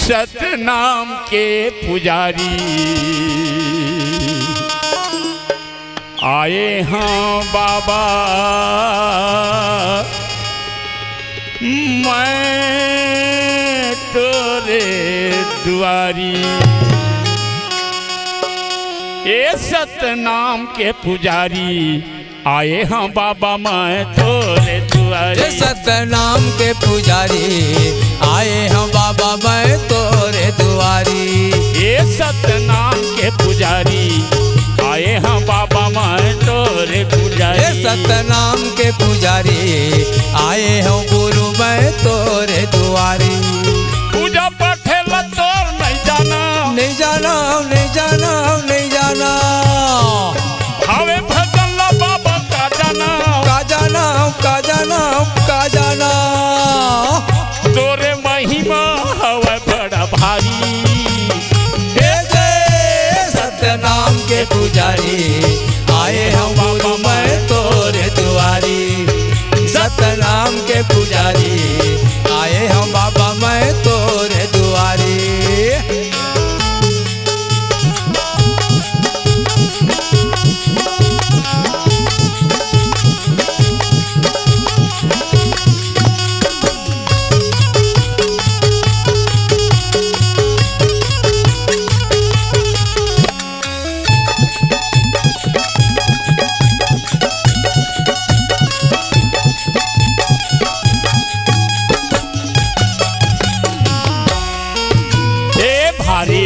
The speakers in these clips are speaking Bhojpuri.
सतनाम के पुजारी आए हैं बाबा, मैं तोरे दुआरी। ये सतनाम के पुजारी आए हैं बाबा, मैं तोरे दुआरी। सतनाम के पुजारी आए हैं बाबा, मैं तोरे दुआरी। ये सतनाम के पुजारी आए हैं बाबा, मैं तोरे पुजारी। सतनाम के पुजारी आए हैं गुरु, मैं तोरे दुआरी। पूजा पठेला तोर नहीं जाना, नहीं जाना, नहीं जाना, नहीं जाना। हवे भजन ला बाबा का जाना, का जाना, का जाना, का जाना। तोरे महिमा हवे बड़ा भारी। सतनाम के पुजारी आए हैं बाबा, मैं तोरे दुआरी। सतनाम के पुजारी आए हैं बाबा, मैं तोरे दुआरी।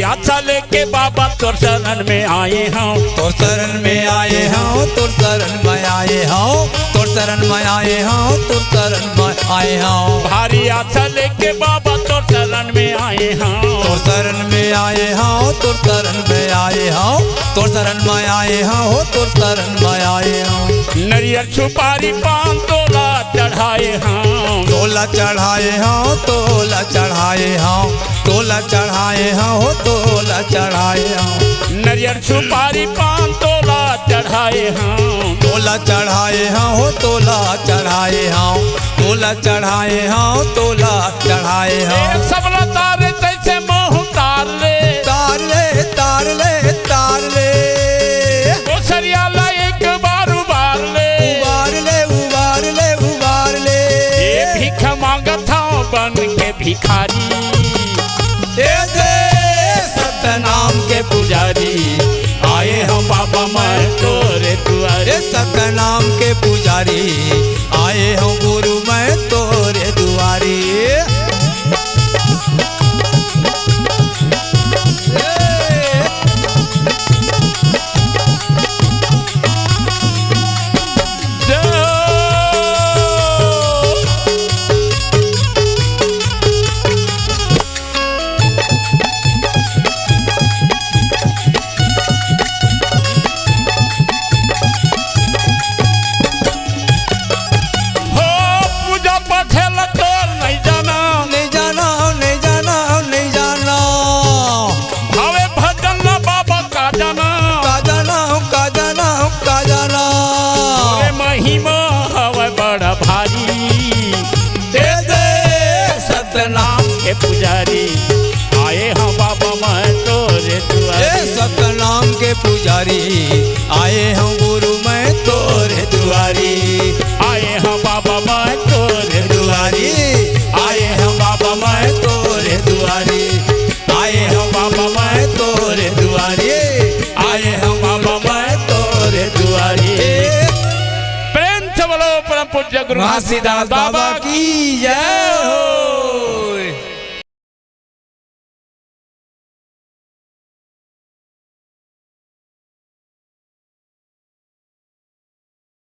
अच्छा लेके बाबा तोर शरण में आए हैं, तोर शरण में आए हैं, तोर शरण में आए हैं, तोर शरण में आए हैं, तोर शरण में आए हैं। भारी अच्छा लेके बाबा तोर शरण में आए हैं, तोर शरण में आए हैं, तोर शरण में आए हैं, तोर शरण में आए हैं, हो तोर शरण में आए हैं। नरियल सुपारी पान तोला चढ़ाए हैं, तोला चढ़ाए हैं, तोला चढ़ाए हैं, तोला चढ़ाए हैं, हो तोला चढ़ाए हैं। नरियल सुपारी पान तोला चढ़ाए हैं, तोला चढ़ाए हैं, हो तोला चढ़ाए हैं, तोला चढ़ाए हैं, तोला चढ़ाए हैं। सबला तारे जैसे मोह तार ले, तार ले, तार ले, तार ले। ओसरिया ला एक बार उबार ले, उबार ले, उबार ले, उबार ले। ये भीख मांगत हूँ बन के भिखारी। सतनाम के पुजारी आए हम बाबा, मैं तोरे दुआरे। सतनाम के पुजारी आए हैं गुरु, मैं तोरे दुआरी। सतनाम के पुजारी आए हैं बाबा, मैं तोरे दुआरी। सतनाम के पुजारी आए हैं गुरु, मैं तोरे दुआरी। आए हैं बाबा, मैं तोरे दुआरी। आए हैं बाबा, मैं तोरे दुआरी। आए हैं बाबा, मैं तोरे दुआरी। आए हैं बाबा, मैं तोरे दुआरी। प्रेम से बोलो परम पूज्य गुरु घासीदास बाबा की जय हो।